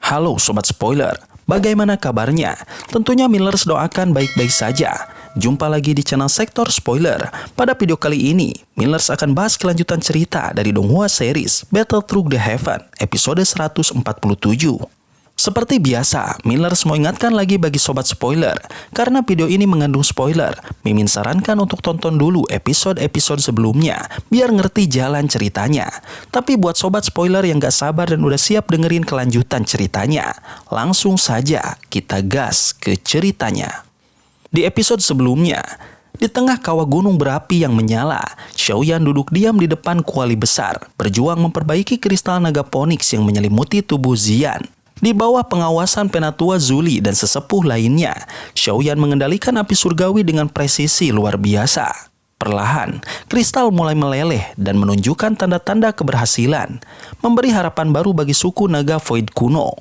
Halo Sobat Spoiler, bagaimana kabarnya? Tentunya Millers doakan baik-baik saja. Jumpa lagi di channel Sektor Spoiler. Pada video kali ini, Millers akan bahas kelanjutan cerita dari Donghua series Battle Through the Heaven episode 147. Seperti biasa, Millers mau ingatkan lagi bagi Sobat Spoiler, karena video ini mengandung spoiler, Mimin sarankan untuk tonton dulu episode-episode sebelumnya, biar ngerti jalan ceritanya. Tapi buat Sobat Spoiler yang gak sabar dan udah siap dengerin kelanjutan ceritanya, langsung saja kita gas ke ceritanya. Di episode sebelumnya, di tengah kawah gunung berapi yang menyala, Xiaoyan duduk diam di depan kuali besar, berjuang memperbaiki kristal naga Phoenix yang menyelimuti tubuh Xian. Di bawah pengawasan penatua Zuli dan sesepuh lainnya, Xiaoyan mengendalikan api surgawi dengan presisi luar biasa. Perlahan, kristal mulai meleleh dan menunjukkan tanda-tanda keberhasilan, memberi harapan baru bagi suku naga Void kuno.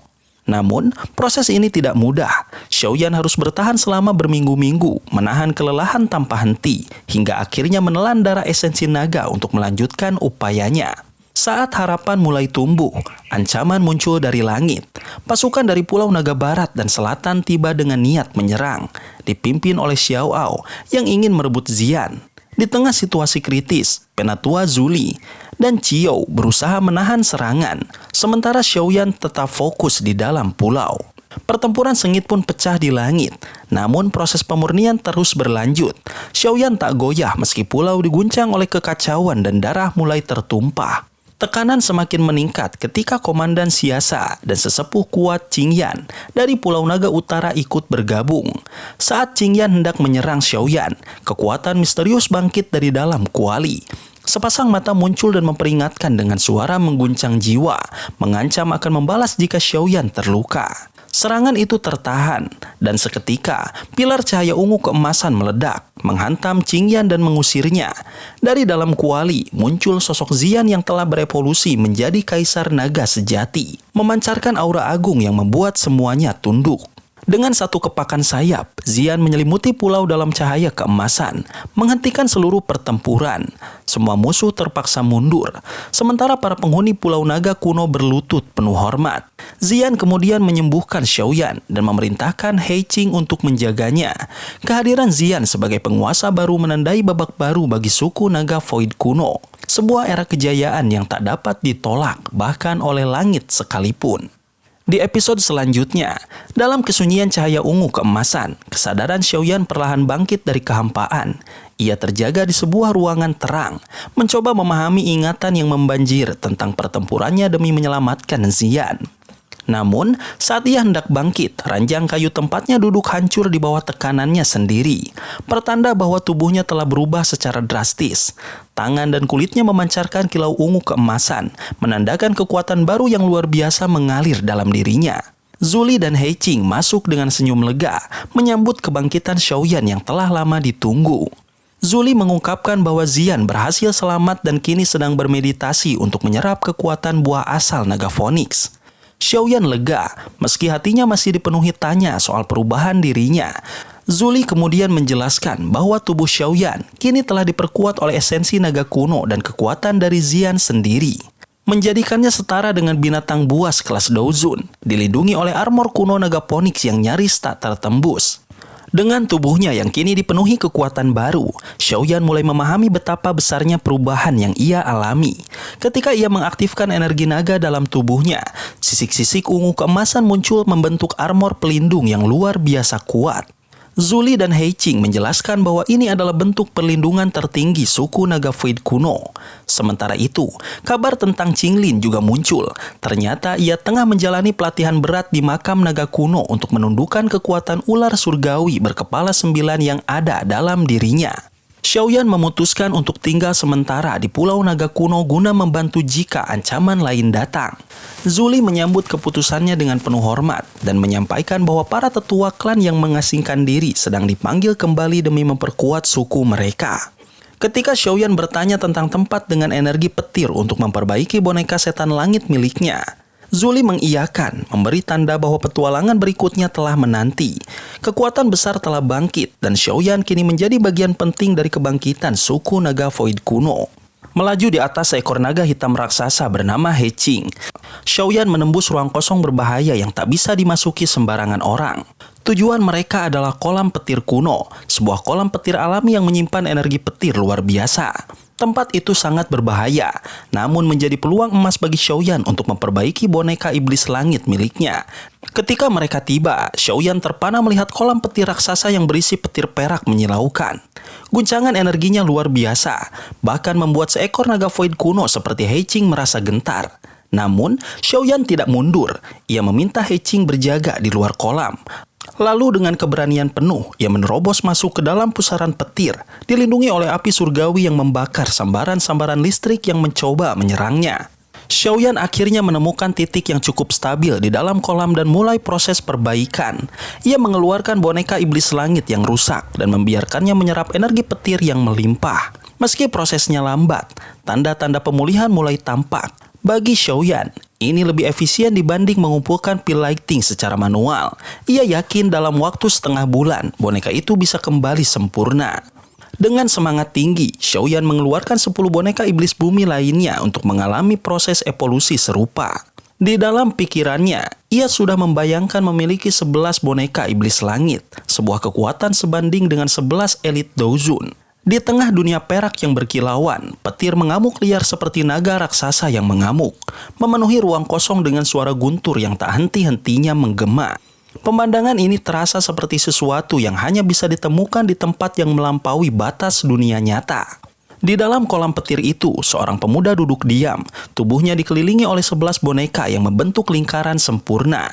Namun, proses ini tidak mudah. Xiaoyan harus bertahan selama berminggu-minggu, menahan kelelahan tanpa henti, hingga akhirnya menelan darah esensi naga untuk melanjutkan upayanya. Saat harapan mulai tumbuh, ancaman muncul dari langit. Pasukan dari Pulau Naga Barat dan Selatan tiba dengan niat menyerang, dipimpin oleh Xiao Ao yang ingin merebut Xian. Di tengah situasi kritis, penatua Zuli dan Qiu berusaha menahan serangan, sementara Xiaoyan tetap fokus di dalam pulau. Pertempuran sengit pun pecah di langit, namun proses pemurnian terus berlanjut. Xiaoyan tak goyah meski pulau diguncang oleh kekacauan dan darah mulai tertumpah. Tekanan semakin meningkat ketika Komandan Siasa dan sesepuh kuat Qingyan dari Pulau Naga Utara ikut bergabung. Saat Qingyan hendak menyerang Xiaoyan, kekuatan misterius bangkit dari dalam kuali. Sepasang mata muncul dan memperingatkan dengan suara mengguncang jiwa, mengancam akan membalas jika Xiaoyan terluka. Serangan itu tertahan, dan seketika pilar cahaya ungu keemasan meledak, menghantam Qingyan dan mengusirnya. Dari dalam kuali muncul sosok Xian yang telah berevolusi menjadi kaisar naga sejati, memancarkan aura agung yang membuat semuanya tunduk. Dengan satu kepakan sayap, Xian menyelimuti pulau dalam cahaya keemasan, menghentikan seluruh pertempuran. Semua musuh terpaksa mundur, sementara para penghuni Pulau Naga kuno berlutut penuh hormat. Xian kemudian menyembuhkan Xiaoyan dan memerintahkan He Qing untuk menjaganya. Kehadiran Xian sebagai penguasa baru menandai babak baru bagi suku Naga Void kuno. Sebuah era kejayaan yang tak dapat ditolak bahkan oleh langit sekalipun. Di episode selanjutnya, dalam kesunyian cahaya ungu keemasan, kesadaran Xiaoyan perlahan bangkit dari kehampaan. Ia terjaga di sebuah ruangan terang, mencoba memahami ingatan yang membanjir tentang pertempurannya demi menyelamatkan Xian. Namun, saat ia hendak bangkit, ranjang kayu tempatnya duduk hancur di bawah tekanannya sendiri. Pertanda bahwa tubuhnya telah berubah secara drastis. Tangan dan kulitnya memancarkan kilau ungu keemasan, menandakan kekuatan baru yang luar biasa mengalir dalam dirinya. Zuli dan He Qing masuk dengan senyum lega, menyambut kebangkitan Xiaoyan yang telah lama ditunggu. Zuli mengungkapkan bahwa Xian berhasil selamat dan kini sedang bermeditasi untuk menyerap kekuatan buah asal naga Phoenix. Xiaoyan lega, meski hatinya masih dipenuhi tanya soal perubahan dirinya. Zuli kemudian menjelaskan bahwa tubuh Xiaoyan kini telah diperkuat oleh esensi naga kuno dan kekuatan dari Xian sendiri, menjadikannya setara dengan binatang buas kelas Douzun, dilindungi oleh armor kuno naga Phoenix yang nyaris tak tertembus. Dengan tubuhnya yang kini dipenuhi kekuatan baru, Xiaoyan mulai memahami betapa besarnya perubahan yang ia alami. Ketika ia mengaktifkan energi naga dalam tubuhnya, sisik-sisik ungu keemasan muncul membentuk armor pelindung yang luar biasa kuat. Zuli dan He Qing menjelaskan bahwa ini adalah bentuk perlindungan tertinggi suku naga Void kuno. Sementara itu, kabar tentang Qinglin juga muncul. Ternyata ia tengah menjalani pelatihan berat di makam naga kuno untuk menundukkan kekuatan ular surgawi berkepala 9 yang ada dalam dirinya. Xiaoyan memutuskan untuk tinggal sementara di Pulau Naga kuno guna membantu jika ancaman lain datang. Zuli menyambut keputusannya dengan penuh hormat dan menyampaikan bahwa para tetua klan yang mengasingkan diri sedang dipanggil kembali demi memperkuat suku mereka. Ketika Xiaoyan bertanya tentang tempat dengan energi petir untuk memperbaiki boneka setan langit miliknya, Zuli mengiyakan, memberi tanda bahwa petualangan berikutnya telah menanti. Kekuatan besar telah bangkit dan Xiaoyan kini menjadi bagian penting dari kebangkitan suku naga Void kuno. melaju di atas seekor naga hitam raksasa bernama He Qing. Xiaoyan menembus ruang kosong berbahaya yang tak bisa dimasuki sembarangan orang. Tujuan mereka adalah kolam petir kuno, sebuah kolam petir alami yang menyimpan energi petir luar biasa. Tempat itu sangat berbahaya, namun menjadi peluang emas bagi Xiaoyan untuk memperbaiki boneka iblis langit miliknya. Ketika mereka tiba, Xiaoyan terpana melihat kolam petir raksasa yang berisi petir perak menyilaukan. Guncangan energinya luar biasa, bahkan membuat seekor naga void kuno seperti He Qing merasa gentar. Namun, Xiaoyan tidak mundur. Ia meminta He Qing berjaga di luar kolam. Lalu dengan keberanian penuh, ia menerobos masuk ke dalam pusaran petir, dilindungi oleh api surgawi yang membakar sambaran-sambaran listrik yang mencoba menyerangnya. Xiaoyan akhirnya menemukan titik yang cukup stabil di dalam kolam dan mulai proses perbaikan. Ia mengeluarkan boneka iblis langit yang rusak dan membiarkannya menyerap energi petir yang melimpah. Meski prosesnya lambat, tanda-tanda pemulihan mulai tampak. Bagi Xiaoyan, ini lebih efisien dibanding mengumpulkan pil lighting secara manual. Ia yakin dalam waktu setengah bulan, boneka itu bisa kembali sempurna. Dengan semangat tinggi, Xiaoyan mengeluarkan 10 boneka iblis bumi lainnya untuk mengalami proses evolusi serupa. Di dalam pikirannya, ia sudah membayangkan memiliki 11 boneka iblis langit, sebuah kekuatan sebanding dengan 11 elit Douzun. Di tengah dunia perak yang berkilauan, petir mengamuk liar seperti naga raksasa yang mengamuk, memenuhi ruang kosong dengan suara guntur yang tak henti-hentinya menggema. Pemandangan ini terasa seperti sesuatu yang hanya bisa ditemukan di tempat yang melampaui batas dunia nyata. Di dalam kolam petir itu, seorang pemuda duduk diam. Tubuhnya dikelilingi oleh 11 boneka yang membentuk lingkaran sempurna.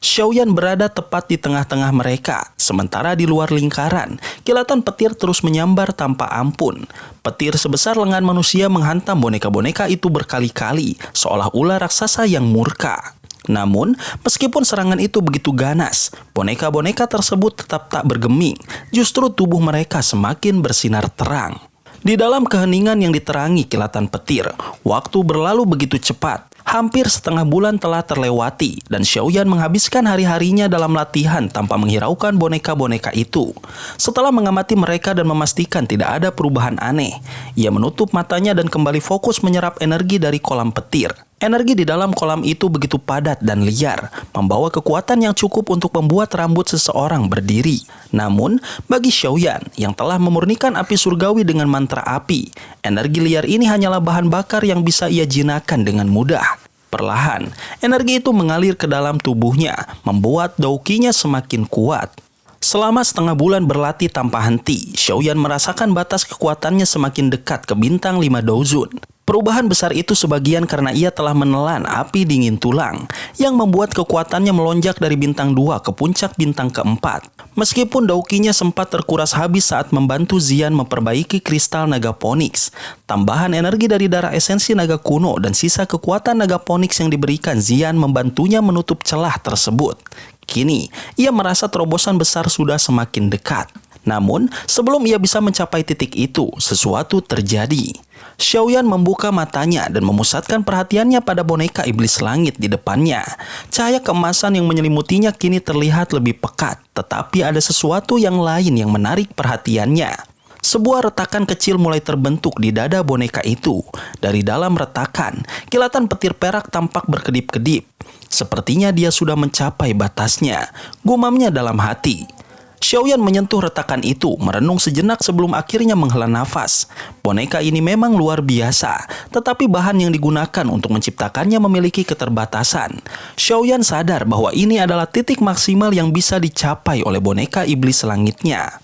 Xiaoyan berada tepat di tengah-tengah mereka. Sementara di luar lingkaran, kilatan petir terus menyambar tanpa ampun. Petir sebesar lengan manusia menghantam boneka-boneka itu berkali-kali, seolah ular raksasa yang murka. Namun, meskipun serangan itu begitu ganas, boneka-boneka tersebut tetap tak bergeming. Justru tubuh mereka semakin bersinar terang. Di dalam keheningan yang diterangi kilatan petir, waktu berlalu begitu cepat. Hampir setengah bulan telah terlewati dan Xiaoyan menghabiskan hari-harinya dalam latihan tanpa menghiraukan boneka-boneka itu. Setelah mengamati mereka dan memastikan tidak ada perubahan aneh, ia menutup matanya dan kembali fokus menyerap energi dari kolam petir. Energi di dalam kolam itu begitu padat dan liar, membawa kekuatan yang cukup untuk membuat rambut seseorang berdiri. Namun, bagi Xiaoyan yang telah memurnikan api surgawi dengan mantra api, energi liar ini hanyalah bahan bakar yang bisa ia jinakkan dengan mudah. Perlahan, energi itu mengalir ke dalam tubuhnya, membuat dauqinya semakin kuat. Selama setengah bulan berlatih tanpa henti, Xiaoyan merasakan batas kekuatannya semakin dekat ke bintang 5 Douzun. Perubahan besar itu sebagian karena ia telah menelan api dingin tulang, yang membuat kekuatannya melonjak dari bintang 2 ke puncak bintang keempat. Meskipun dauqinya sempat terkuras habis saat membantu Xian memperbaiki kristal naga Phoenix, tambahan energi dari darah esensi naga kuno dan sisa kekuatan naga Phoenix yang diberikan Xian membantunya menutup celah tersebut. Kini, ia merasa terobosan besar sudah semakin dekat. Namun, sebelum ia bisa mencapai titik itu, sesuatu terjadi. Xiaoyan membuka matanya dan memusatkan perhatiannya pada boneka iblis langit di depannya. Cahaya keemasan yang menyelimutinya kini terlihat lebih pekat, tetapi ada sesuatu yang lain yang menarik perhatiannya. Sebuah retakan kecil mulai terbentuk di dada boneka itu. Dari dalam retakan, kilatan petir perak tampak berkedip-kedip. Sepertinya dia sudah mencapai batasnya, gumamnya dalam hati. Xiaoyan menyentuh retakan itu, merenung sejenak sebelum akhirnya menghela nafas. Boneka ini memang luar biasa, tetapi bahan yang digunakan untuk menciptakannya memiliki keterbatasan. Xiaoyan sadar bahwa ini adalah titik maksimal yang bisa dicapai oleh boneka iblis langitnya.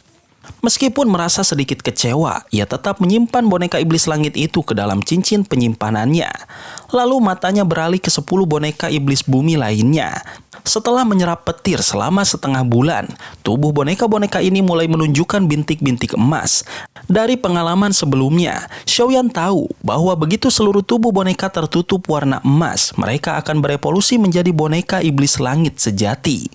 Meskipun merasa sedikit kecewa, ia tetap menyimpan boneka iblis langit itu ke dalam cincin penyimpanannya. Lalu matanya beralih ke 10 boneka iblis bumi lainnya. Setelah menyerap petir selama setengah bulan, tubuh boneka-boneka ini mulai menunjukkan bintik-bintik emas. Dari pengalaman sebelumnya, Xiaoyan tahu bahwa begitu seluruh tubuh boneka tertutup warna emas, mereka akan berevolusi menjadi boneka iblis langit sejati.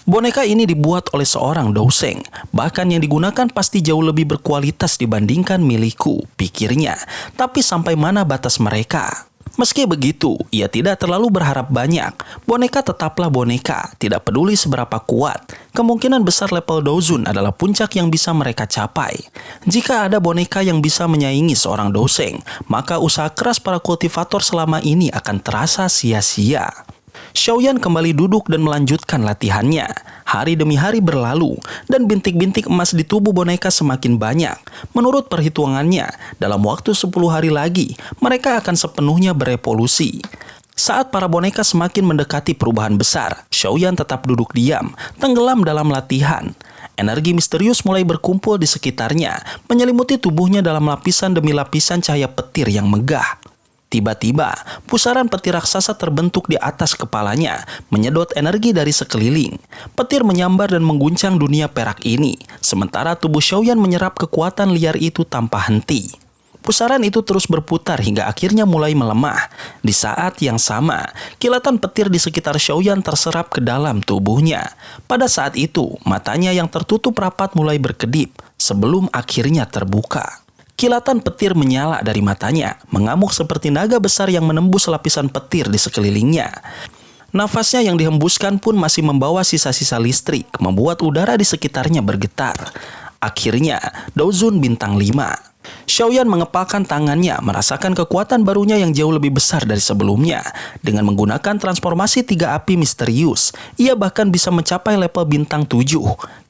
Boneka ini dibuat oleh seorang douseng, bahkan yang digunakan pasti jauh lebih berkualitas dibandingkan milikku, pikirnya. Tapi sampai mana batas mereka? Meski begitu, ia tidak terlalu berharap banyak. Boneka tetaplah boneka, tidak peduli seberapa kuat. Kemungkinan besar level Dozun adalah puncak yang bisa mereka capai. Jika ada boneka yang bisa menyaingi seorang Doseng, maka usaha keras para kultivator selama ini akan terasa sia-sia. Xiaoyan kembali duduk dan melanjutkan latihannya. Hari demi hari berlalu, dan bintik-bintik emas di tubuh boneka semakin banyak. Menurut perhitungannya, dalam waktu 10 hari lagi, mereka akan sepenuhnya berevolusi. Saat para boneka semakin mendekati perubahan besar, Xiaoyan tetap duduk diam, tenggelam dalam latihan. Energi misterius mulai berkumpul di sekitarnya, menyelimuti tubuhnya dalam lapisan demi lapisan cahaya petir yang megah. Tiba-tiba, pusaran petir raksasa terbentuk di atas kepalanya, menyedot energi dari sekeliling. Petir menyambar dan mengguncang dunia perak ini, sementara tubuh Xiaoyan menyerap kekuatan liar itu tanpa henti. Pusaran itu terus berputar hingga akhirnya mulai melemah. Di saat yang sama, kilatan petir di sekitar Xiaoyan terserap ke dalam tubuhnya. Pada saat itu, matanya yang tertutup rapat mulai berkedip, sebelum akhirnya terbuka. Kilatan petir menyala dari matanya, mengamuk seperti naga besar yang menembus lapisan petir di sekelilingnya. Nafasnya yang dihembuskan pun masih membawa sisa-sisa listrik, membuat udara di sekitarnya bergetar. Akhirnya, Dozun bintang 5. Xiaoyan mengepalkan tangannya, merasakan kekuatan barunya yang jauh lebih besar dari sebelumnya. Dengan menggunakan transformasi 3 api misterius, ia bahkan bisa mencapai level bintang 7.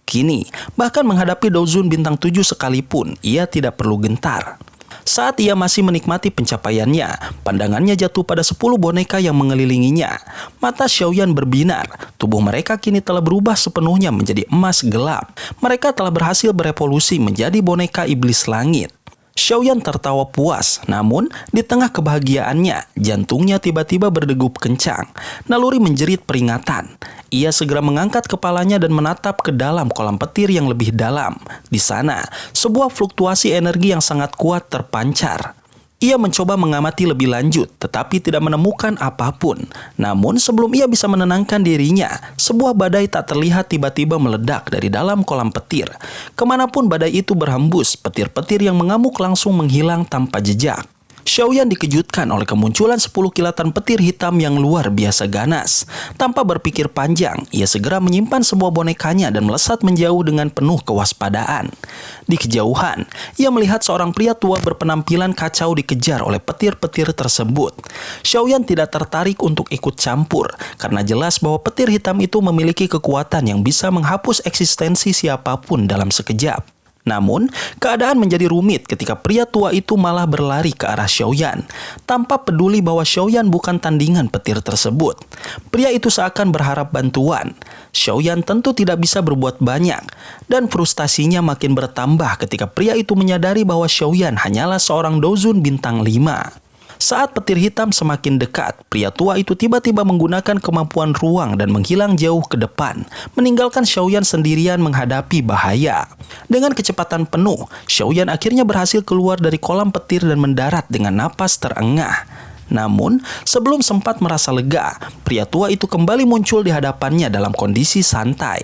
Kini, bahkan menghadapi Dozun bintang 7 sekalipun, ia tidak perlu gentar. Saat ia masih menikmati pencapaiannya, pandangannya jatuh pada 10 boneka yang mengelilinginya. Mata Xiaoyan berbinar, tubuh mereka kini telah berubah sepenuhnya menjadi emas gelap. Mereka telah berhasil berevolusi menjadi boneka iblis langit. Xiaoyan tertawa puas, namun di tengah kebahagiaannya, jantungnya tiba-tiba berdegup kencang. Naluri menjerit peringatan. Ia segera mengangkat kepalanya dan menatap ke dalam kolam petir yang lebih dalam. Di sana, sebuah fluktuasi energi yang sangat kuat terpancar. Ia mencoba mengamati lebih lanjut, tetapi tidak menemukan apapun. Namun sebelum ia bisa menenangkan dirinya, sebuah badai tak terlihat tiba-tiba meledak dari dalam kolam petir. Kemanapun badai itu berhembus, petir-petir yang mengamuk langsung menghilang tanpa jejak. Xiaoyan dikejutkan oleh kemunculan 10 kilatan petir hitam yang luar biasa ganas. Tanpa berpikir panjang, ia segera menyimpan sebuah bonekanya dan melesat menjauh dengan penuh kewaspadaan. Di kejauhan, ia melihat seorang pria tua berpenampilan kacau dikejar oleh petir-petir tersebut. Xiaoyan tidak tertarik untuk ikut campur, karena jelas bahwa petir hitam itu memiliki kekuatan yang bisa menghapus eksistensi siapapun dalam sekejap. Namun, keadaan menjadi rumit ketika pria tua itu malah berlari ke arah Xiaoyan, tanpa peduli bahwa Xiaoyan bukan tandingan petir tersebut. Pria itu seakan berharap bantuan. Xiaoyan tentu tidak bisa berbuat banyak, dan frustasinya makin bertambah ketika pria itu menyadari bahwa Xiaoyan hanyalah seorang Dozun bintang 5. Saat petir hitam semakin dekat, pria tua itu tiba-tiba menggunakan kemampuan ruang dan menghilang jauh ke depan, meninggalkan Xiaoyan sendirian menghadapi bahaya. Dengan kecepatan penuh, Xiaoyan akhirnya berhasil keluar dari kolam petir dan mendarat dengan napas terengah. Namun, sebelum sempat merasa lega, pria tua itu kembali muncul di hadapannya dalam kondisi santai.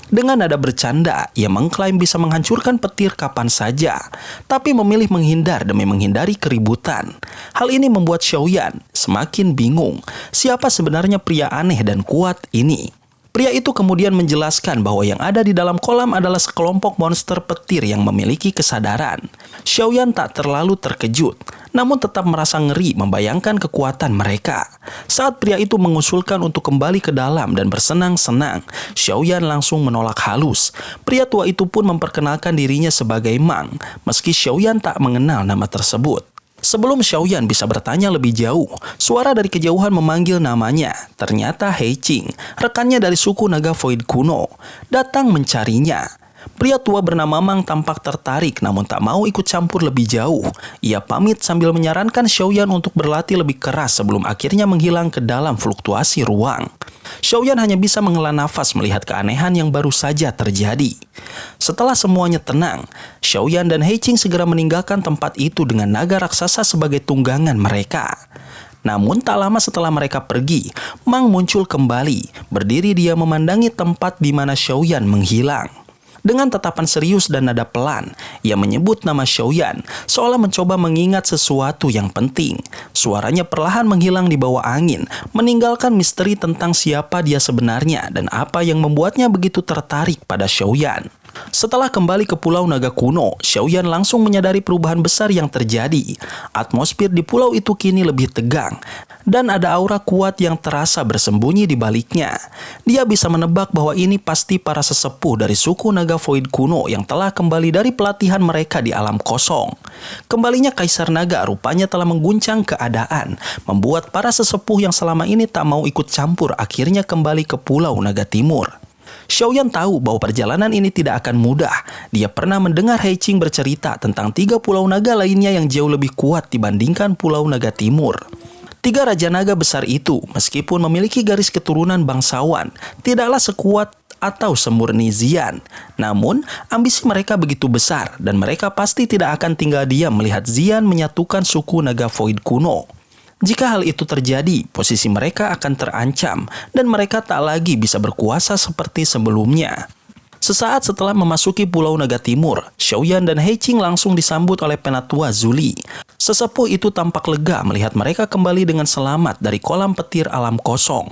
Dengan nada bercanda, ia mengklaim bisa menghancurkan petir kapan saja, tapi memilih menghindar demi menghindari keributan. Hal ini membuat Xiaoyan semakin bingung, siapa sebenarnya pria aneh dan kuat ini. Pria itu kemudian menjelaskan bahwa yang ada di dalam kolam adalah sekelompok monster petir yang memiliki kesadaran. Xiaoyan tak terlalu terkejut, namun tetap merasa ngeri membayangkan kekuatan mereka. Saat pria itu mengusulkan untuk kembali ke dalam dan bersenang-senang, Xiaoyan langsung menolak halus. Pria tua itu pun memperkenalkan dirinya sebagai Mang, meski Xiaoyan tak mengenal nama tersebut. Sebelum Xiaoyan bisa bertanya lebih jauh, suara dari kejauhan memanggil namanya. Ternyata Hei Qing, rekannya dari suku naga Void kuno, datang mencarinya. Pria tua bernama Mang tampak tertarik namun tak mau ikut campur lebih jauh. Ia pamit sambil menyarankan Xiaoyan untuk berlatih lebih keras sebelum akhirnya menghilang ke dalam fluktuasi ruang. Xiaoyan hanya bisa menghela nafas melihat keanehan yang baru saja terjadi. Setelah semuanya tenang, Xiaoyan dan Hei Qing segera meninggalkan tempat itu dengan naga raksasa sebagai tunggangan mereka. Namun tak lama setelah mereka pergi, Mang muncul kembali. Berdiri dia memandangi tempat di mana Xiaoyan menghilang. Dengan tatapan serius dan nada pelan, ia menyebut nama Xiaoyan, seolah mencoba mengingat sesuatu yang penting. Suaranya perlahan menghilang di bawah angin, meninggalkan misteri tentang siapa dia sebenarnya dan apa yang membuatnya begitu tertarik pada Xiaoyan. Setelah kembali ke Pulau Naga Kuno, Xiaoyan langsung menyadari perubahan besar yang terjadi. Atmosfer di pulau itu kini lebih tegang, dan ada aura kuat yang terasa bersembunyi di baliknya. Dia bisa menebak bahwa ini pasti para sesepuh dari suku Naga Void kuno yang telah kembali dari pelatihan mereka di alam kosong. Kembalinya Kaisar Naga rupanya telah mengguncang keadaan, membuat para sesepuh yang selama ini tak mau ikut campur akhirnya kembali ke Pulau Naga Timur. Xiaoyan tahu bahwa perjalanan ini tidak akan mudah. Dia pernah mendengar Heiqing bercerita tentang 3 pulau naga lainnya yang jauh lebih kuat dibandingkan Pulau Naga Timur. 3 Raja Naga besar itu, meskipun memiliki garis keturunan bangsawan, tidaklah sekuat atau semurni Xian. Namun, ambisi mereka begitu besar dan mereka pasti tidak akan tinggal diam melihat Xian menyatukan suku Naga Void kuno. Jika hal itu terjadi, posisi mereka akan terancam dan mereka tak lagi bisa berkuasa seperti sebelumnya. Sesaat setelah memasuki Pulau Naga Timur, Xiaoyan dan Heiqing langsung disambut oleh Penatua Zuli. Sesepuh itu tampak lega melihat mereka kembali dengan selamat dari kolam petir alam kosong.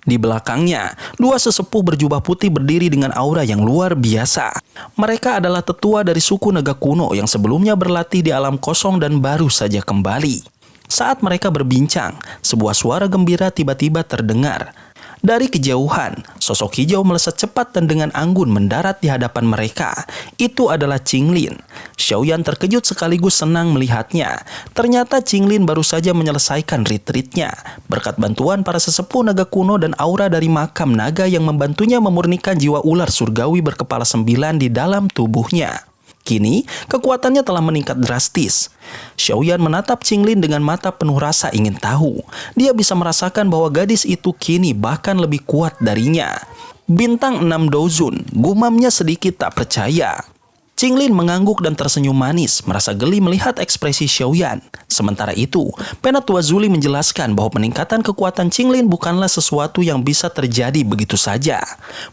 Di belakangnya, 2 sesepuh berjubah putih berdiri dengan aura yang luar biasa. Mereka adalah tetua dari suku Naga Kuno yang sebelumnya berlatih di alam kosong dan baru saja kembali. Saat mereka berbincang, sebuah suara gembira tiba-tiba terdengar. Dari kejauhan, sosok hijau melesat cepat dan dengan anggun mendarat di hadapan mereka. Itu adalah Qinglin. Xiaoyan terkejut sekaligus senang melihatnya. Ternyata Qinglin baru saja menyelesaikan retreatnya. Berkat bantuan para sesepuh naga kuno dan aura dari makam naga yang membantunya memurnikan jiwa ular surgawi berkepala 9 di dalam tubuhnya. Kini, kekuatannya telah meningkat drastis. Xiaoyan menatap Qinglin dengan mata penuh rasa ingin tahu. Dia bisa merasakan bahwa gadis itu kini bahkan lebih kuat darinya. Bintang 6 Dozun, gumamnya sedikit tak percaya. Qinglin mengangguk dan tersenyum manis, merasa geli melihat ekspresi Xiaoyan. Sementara itu, Penatua Zuli menjelaskan bahwa peningkatan kekuatan Qinglin bukanlah sesuatu yang bisa terjadi begitu saja.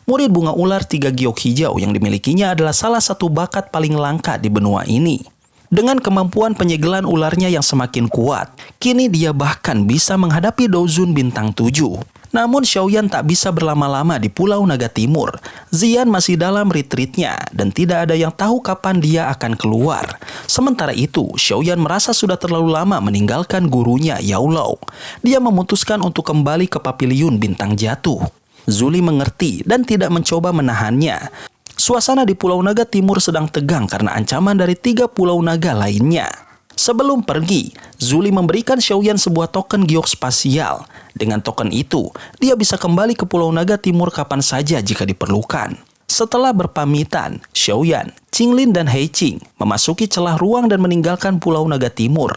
Murid bunga ular 3 giok hijau yang dimilikinya adalah salah satu bakat paling langka di benua ini. Dengan kemampuan penyegelan ularnya yang semakin kuat, kini dia bahkan bisa menghadapi Dozun bintang 7. Namun Xiaoyan tak bisa berlama-lama di Pulau Naga Timur. Xian masih dalam retreatnya dan tidak ada yang tahu kapan dia akan keluar. Sementara itu, Xiaoyan merasa sudah terlalu lama meninggalkan gurunya Yao Lao. Dia memutuskan untuk kembali ke Paviliun Bintang Jatuh. Zuli mengerti dan tidak mencoba menahannya. Suasana di Pulau Naga Timur sedang tegang karena ancaman dari 3 pulau naga lainnya. Sebelum pergi, Zuli memberikan Xiaoyan sebuah token giok spasial. Dengan token itu, dia bisa kembali ke Pulau Naga Timur kapan saja jika diperlukan. Setelah berpamitan, Xiaoyan, Qinglin dan Heiqing memasuki celah ruang dan meninggalkan Pulau Naga Timur.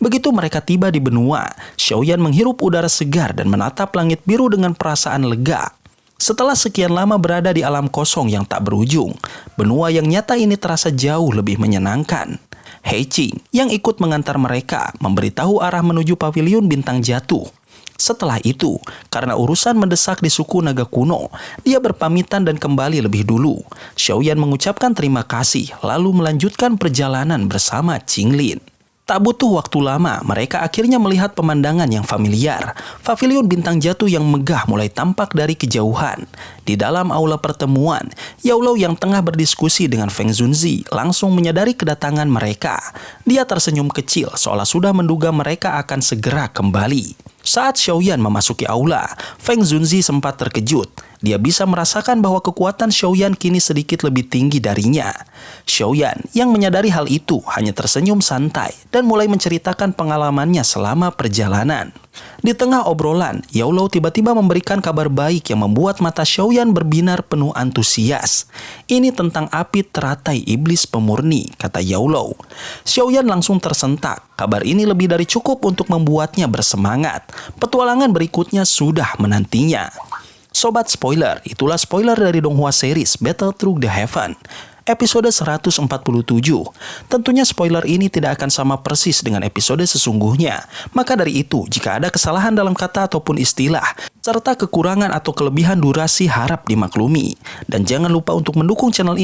Begitu mereka tiba di benua, Xiaoyan menghirup udara segar dan menatap langit biru dengan perasaan lega. Setelah sekian lama berada di alam kosong yang tak berujung, benua yang nyata ini terasa jauh lebih menyenangkan. Heiqing yang ikut mengantar mereka memberitahu arah menuju Paviliun Bintang Jatuh. Setelah itu, karena urusan mendesak di suku Naga Kuno, dia berpamitan dan kembali lebih dulu. Xiaoyan mengucapkan terima kasih lalu melanjutkan perjalanan bersama Qinglin. Tak butuh waktu lama, mereka akhirnya melihat pemandangan yang familiar. Paviliun Bintang Jatuh yang megah mulai tampak dari kejauhan. Di dalam aula pertemuan, Yao Lao yang tengah berdiskusi dengan Feng Zunzi langsung menyadari kedatangan mereka. Dia tersenyum kecil seolah sudah menduga mereka akan segera kembali. Saat Xiaoyan memasuki aula, Feng Zunzi sempat terkejut. Dia bisa merasakan bahwa kekuatan Xiaoyan kini sedikit lebih tinggi darinya. Xiaoyan yang menyadari hal itu hanya tersenyum santai dan mulai menceritakan pengalamannya selama perjalanan. Di tengah obrolan, Yao Lao tiba-tiba memberikan kabar baik yang membuat mata Xiaoyan berbinar penuh antusias. Ini tentang api teratai iblis pemurni, kata Yao Lao. Xiaoyan langsung tersentak. Kabar ini lebih dari cukup untuk membuatnya bersemangat. Petualangan berikutnya sudah menantinya. Sobat spoiler, itulah spoiler dari Donghua series Battle Through the Heaven. episode 147. Tentunya spoiler ini tidak akan sama persis dengan episode sesungguhnya. Maka dari itu, jika ada kesalahan dalam kata ataupun istilah, serta kekurangan atau kelebihan durasi harap dimaklumi. Dan jangan lupa untuk mendukung channel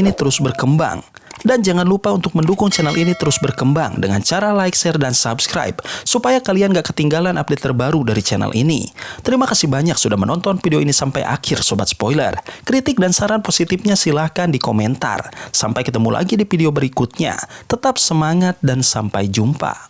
ini terus berkembang. Dengan cara like, share, dan subscribe supaya kalian gak ketinggalan update terbaru dari channel ini. Terima kasih banyak sudah menonton video ini sampai akhir Sobat Spoiler. Kritik dan saran positifnya silahkan di komentar. Sampai ketemu lagi di video berikutnya. Tetap semangat dan sampai jumpa.